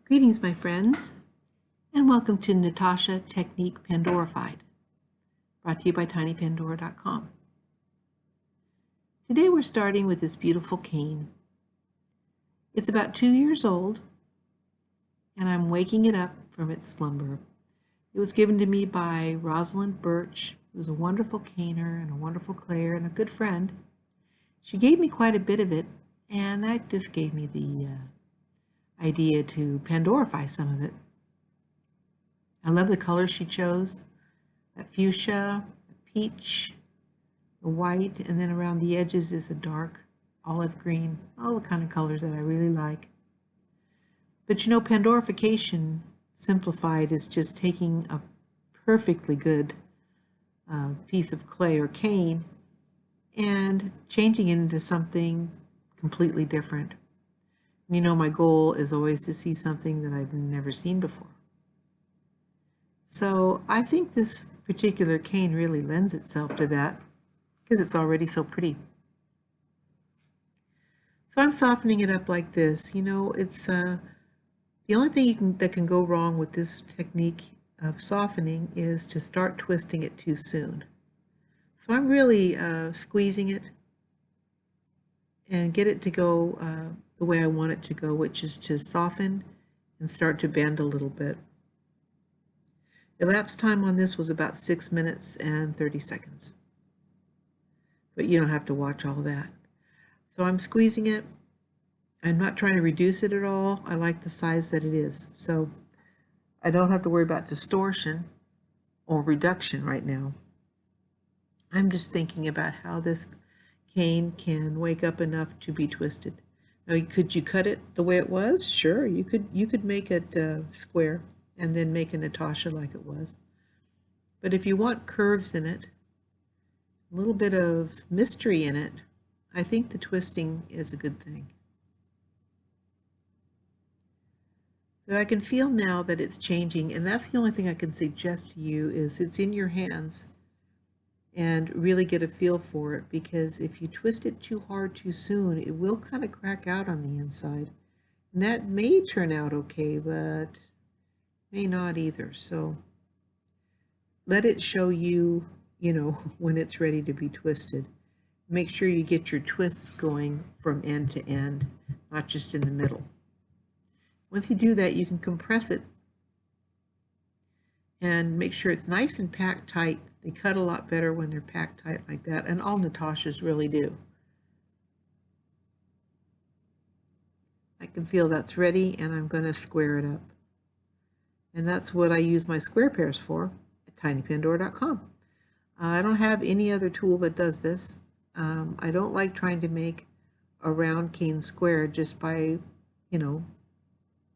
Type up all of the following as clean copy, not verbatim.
Greetings, my friends, and welcome to Natasha Technique Pandorified, brought to you by tinypandora.com. Today we're starting with this beautiful cane. It's about 2 years old, and I'm waking it up from its slumber. It was given to me by Rosalind Birch, who was a wonderful caner and a wonderful clayer and a good friend. She gave me quite a bit of it, and that just gave me the idea to Pandorify some of it. I love the colors she chose, that fuchsia, the peach, the white, and then around the edges is a dark olive green, all the kind of colors that I really like. But you know, Pandorification simplified is just taking a perfectly good piece of clay or cane and changing it into something completely different. You know, my goal is always to see something that I've never seen before. So I think this particular cane really lends itself to that because it's already so pretty. So I'm softening it up like this. You know, it's the only thing that can go wrong with this technique of softening is to start twisting it too soon. So I'm really squeezing it and get it to go the way I want it to go, which is to soften and start to bend a little bit. Elapsed time on this was about 6 minutes and 30 seconds. But you don't have to watch all that. So I'm squeezing it. I'm not trying to reduce it at all. I like the size that it is. So I don't have to worry about distortion or reduction right now. I'm just thinking about how this cane can wake up enough to be twisted. Now, could you cut it the way it was? Sure, you could make it square and then make a Natasha like it was. But if you want curves in it, a little bit of mystery in it, I think the twisting is a good thing. So I can feel now that it's changing, and that's the only thing I can suggest to you is it's in your hands and really get a feel for it, because if you twist it too hard too soon, it will kind of crack out on the inside. And that may turn out okay, but may not either. So let it show you, you know, when it's ready to be twisted. Make sure you get your twists going from end to end, not just in the middle. Once you do that, you can compress it and make sure it's nice and packed tight. They cut a lot better when they're packed tight like that, and all Natashas really do. I can feel that's ready, and I'm going to square it up. And that's what I use my square pairs for at tinypandora.com. I don't have any other tool that does this. I don't like trying to make a round cane square just by, you know,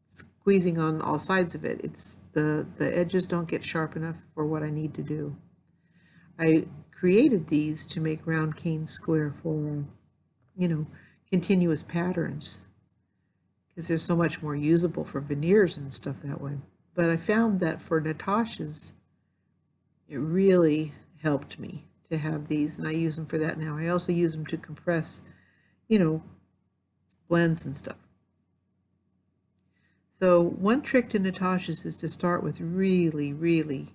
squeezing on all sides of it. It's the edges don't get sharp enough for what I need to do. I created these to make round cane square for, you know, continuous patterns, because they're so much more usable for veneers and stuff that way. But I found that for Natashas, it really helped me to have these, and I use them for that now. I also use them to compress, you know, blends and stuff. So one trick to Natashas is to start with really, really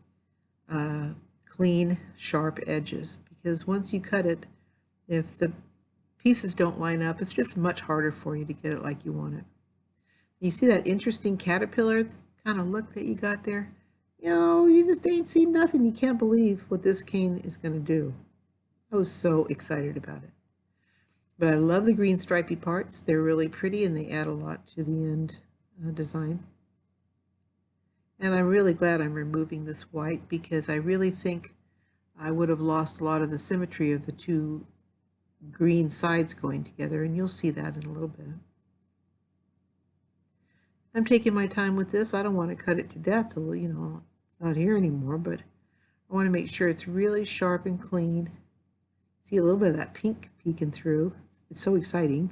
clean, sharp edges, because once you cut it, if the pieces don't line up, it's just much harder for you to get it like you want it. You see that interesting caterpillar kind of look that you got there? You know, you just ain't seen nothing. You can't believe what this cane is going to do. I was so excited about it. But I love the green stripy parts. They're really pretty, and they add a lot to the end design. And I'm really glad I'm removing this white, because I really think I would have lost a lot of the symmetry of the two green sides going together, and you'll see that in a little bit. I'm taking my time with this. I don't want to cut it to death till, you know, it's not here anymore, but I want to make sure it's really sharp and clean. See a little bit of that pink peeking through. It's so exciting.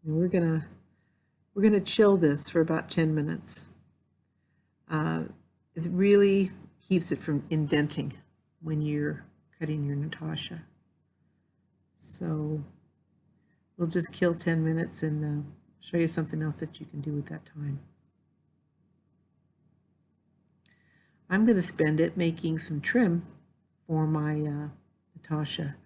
And we're gonna chill this for about 10 minutes. It really keeps it from indenting when you're cutting your Natasha. So we'll just kill 10 minutes and show you something else that you can do with that time. I'm going to spend it making some trim for my Natasha.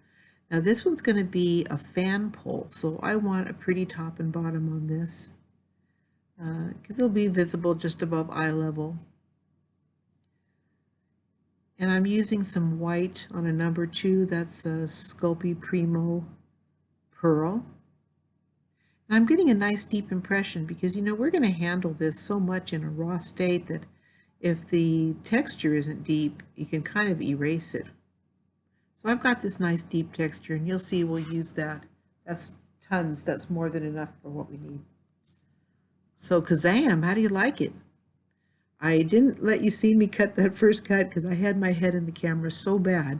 Now this one's going to be a fan pole, so I want a pretty top and bottom on this. It'll be visible just above eye level. And I'm using some white on a number 2. That's a Sculpey Primo Pearl. And I'm getting a nice deep impression because, you know, we're going to handle this so much in a raw state that if the texture isn't deep, you can kind of erase it. So I've got this nice deep texture, and you'll see we'll use that. That's tons. That's more than enough for what we need. So Kazam, how do you like it? I didn't let you see me cut that first cut because I had my head in the camera so bad.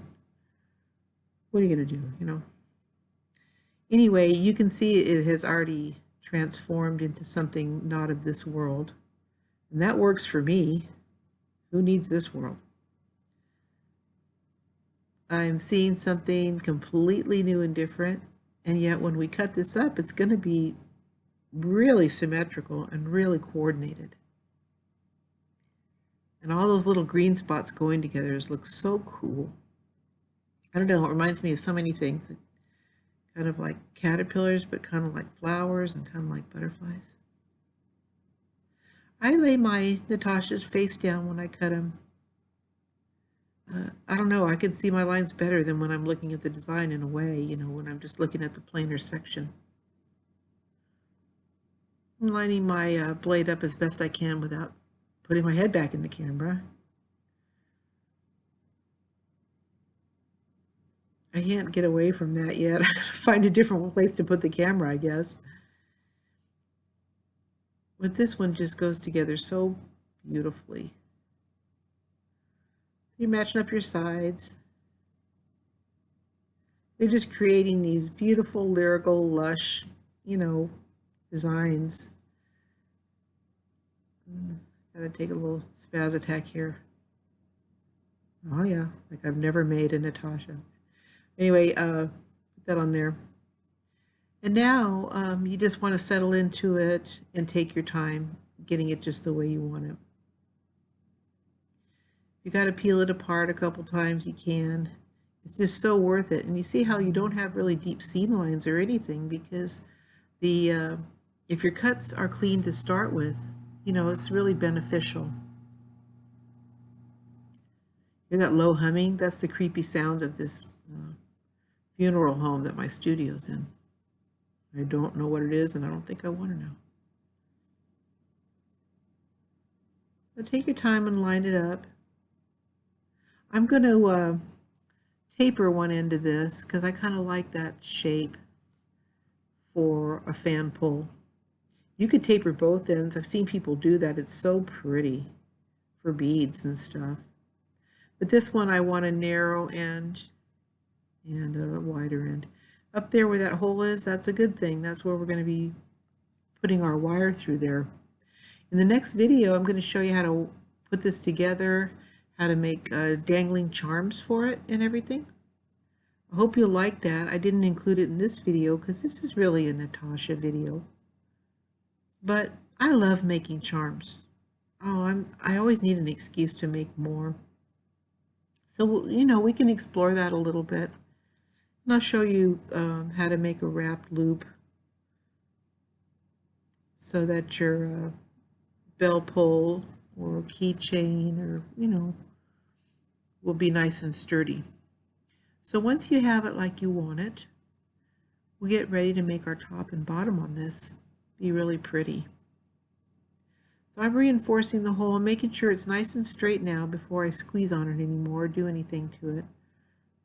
What are you going to do, you know? Anyway, you can see it has already transformed into something not of this world. And that works for me. Who needs this world? I'm seeing something completely new and different. And yet when we cut this up, it's going to be really symmetrical and really coordinated. And all those little green spots going together looks so cool. I don't know, it reminds me of so many things. Kind of like caterpillars, but kind of like flowers and kind of like butterflies. I lay my Natasha's face down when I cut them. I don't know, I can see my lines better than when I'm looking at the design in a way, you know, when I'm just looking at the plainer section. I'm lining my blade up as best I can without putting my head back in the camera. I can't get away from that yet. Find a different place to put the camera, I guess. But this one just goes together so beautifully. You're matching up your sides. You're just creating these beautiful, lyrical, lush, you know, designs. Gotta take a little spaz attack here. Oh yeah, like I've never made a Natasha. Anyway, put that on there. And now you just want to settle into it and take your time getting it just the way you want it. You got to peel it apart a couple times, you can. It's just so worth it. And you see how you don't have really deep seam lines or anything because the if your cuts are clean to start with, you know, it's really beneficial. Hear that low humming? That's the creepy sound of this funeral home that my studio's in. I don't know what it is, and I don't think I want to know. So take your time and line it up. I'm going to taper one end of this because I kind of like that shape for a fan pull. You could taper both ends. I've seen people do that. It's so pretty for beads and stuff. But this one I want a narrow end and a wider end. Up there where that hole is, that's a good thing. That's where we're going to be putting our wire through there. In the next video, I'm going to show you how to put this together, how to make dangling charms for it and everything. I hope you'll like that. I didn't include it in this video because this is really a Natasha video. But I love making charms. Oh, I always need an excuse to make more. So, you know, we can explore that a little bit. And I'll show you how to make a wrapped loop so that your bell pull or keychain or, you know, will be nice and sturdy. So once you have it like you want it, we'll get ready to make our top and bottom on this be really pretty. So I'm reinforcing the hole and making sure it's nice and straight now before I squeeze on it anymore or do anything to it.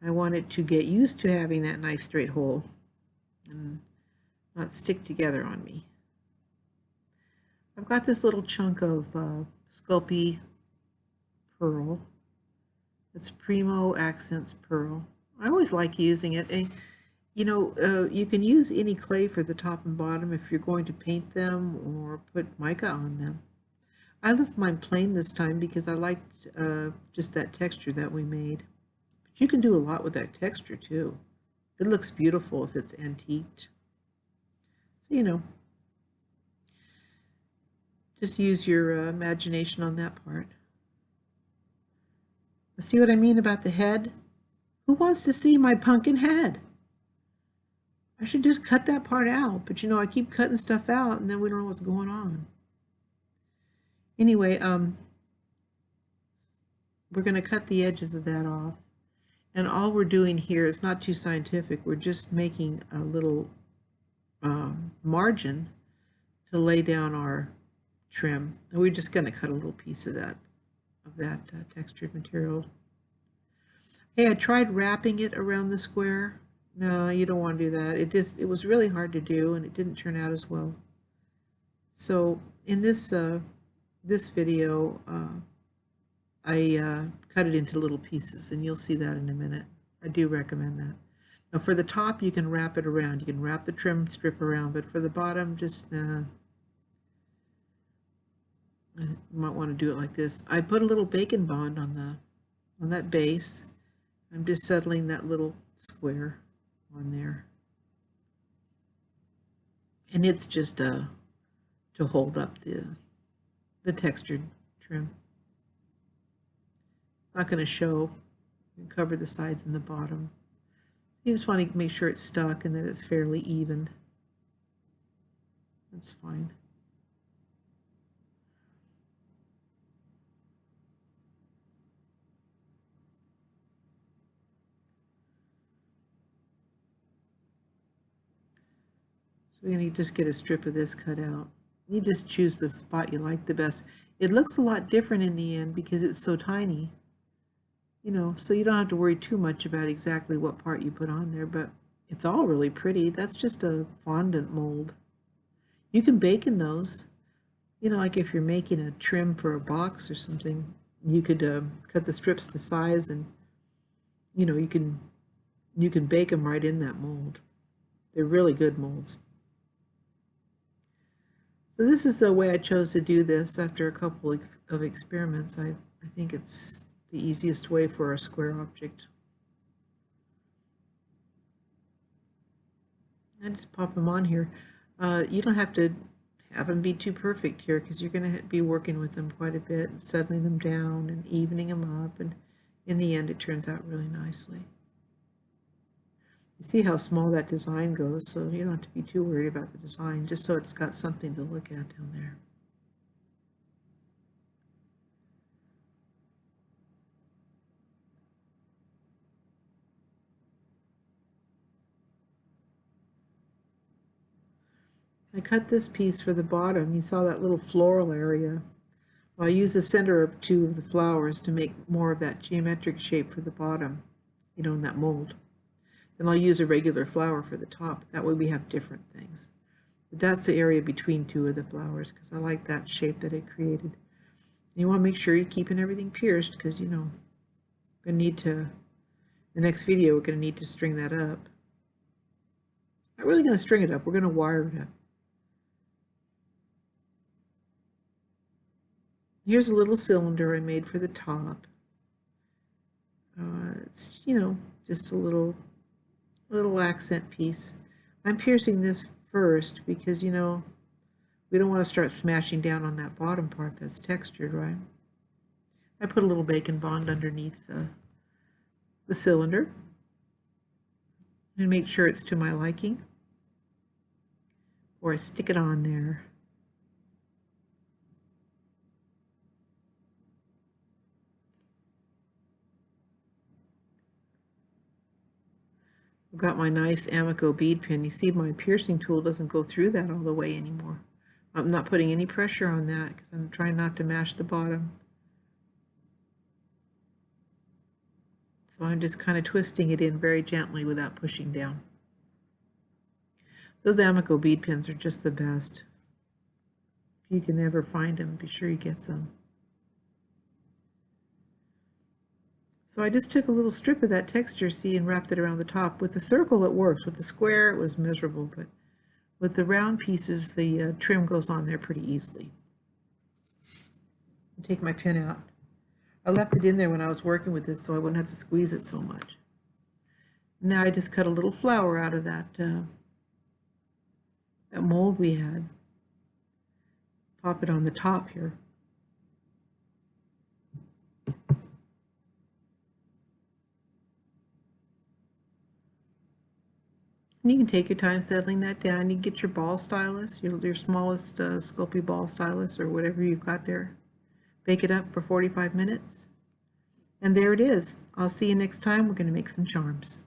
I want it to get used to having that nice straight hole and not stick together on me. I've got this little chunk of Sculpey pearl. It's Primo Accents Pearl. I always like using it. And, you know, you can use any clay for the top and bottom if you're going to paint them or put mica on them. I left mine plain this time because I liked just that texture that we made. But you can do a lot with that texture too. It looks beautiful if it's antiqued. So, you know, Just use your imagination on that part. See what I mean about the head? Who wants to see my pumpkin head? I should just cut that part out, but you know, I keep cutting stuff out and then we don't know what's going on. Anyway, we're going to cut the edges of that off. And all we're doing here is not too scientific. We're just making a little margin to lay down our trim. And we're just going to cut a little piece of that textured material. Hey, I tried wrapping it around the square. No, you don't want to do that. It was really hard to do, and it didn't turn out as well. So in this this video, I cut it into little pieces, and you'll see that in a minute. I do recommend that. Now for the top, you can wrap it around. You can wrap the trim strip around, but for the bottom, just you might want to do it like this. I put a little bacon bond on that base. I'm just settling that little square on there, and it's just to hold up the textured trim. Not going to show. You can cover the sides and the bottom. You just want to make sure it's stuck and that it's fairly even. That's fine. So we're going to just get a strip of this cut out. You just choose the spot you like the best. It looks a lot different in the end because it's so tiny. You know, so you don't have to worry too much about exactly what part you put on there, but it's all really pretty. That's just a fondant mold. You can bake in those. You know, like if you're making a trim for a box or something, you could cut the strips to size, and you know, you can bake them right in that mold. They're really good molds. So this is the way I chose to do this after a couple of experiments. I think it's the easiest way for a square object. I just pop them on here. You don't have to have them be too perfect here because you're going to be working with them quite a bit and settling them down and evening them up, and in the end it turns out really nicely. You see how small that design goes, so you don't have to be too worried about the design, just so it's got something to look at down there. I cut this piece for the bottom. You saw that little floral area. Well, I use the center of two of the flowers to make more of that geometric shape for the bottom, you know, in that mold. Then I'll use a regular flower for the top. That way we have different things. But that's the area between two of the flowers because I like that shape that it created. You want to make sure you're keeping everything pierced because, you know, we're going to need to, the next video, we're going to need to string that up. Not really going to string it up. We're going to wire it up. Here's a little cylinder I made for the top. It's, you know, just a little accent piece. I'm piercing this first because, you know, we don't want to start smashing down on that bottom part that's textured, right? I put a little bacon bond underneath the cylinder and make sure it's to my liking, or I stick it on there. I've got my nice Amico bead pin. You see my piercing tool doesn't go through that all the way anymore. I'm not putting any pressure on that because I'm trying not to mash the bottom. So I'm just kind of twisting it in very gently without pushing down. Those Amico bead pins are just the best. If you can ever find them, be sure you get some. So I just took a little strip of that texture, see, and wrapped it around the top. With the circle it works. With the square it was miserable, but with the round pieces the trim goes on there pretty easily. I'll take my pin out. I left it in there when I was working with this so I wouldn't have to squeeze it so much. Now I just cut a little flower out of that mold we had. pop it on the top here. And you can take your time settling that down. You get your ball stylus, your smallest Sculpey ball stylus or whatever you've got there. Bake it up for 45 minutes. And there it is. I'll see you next time. We're going to make some charms.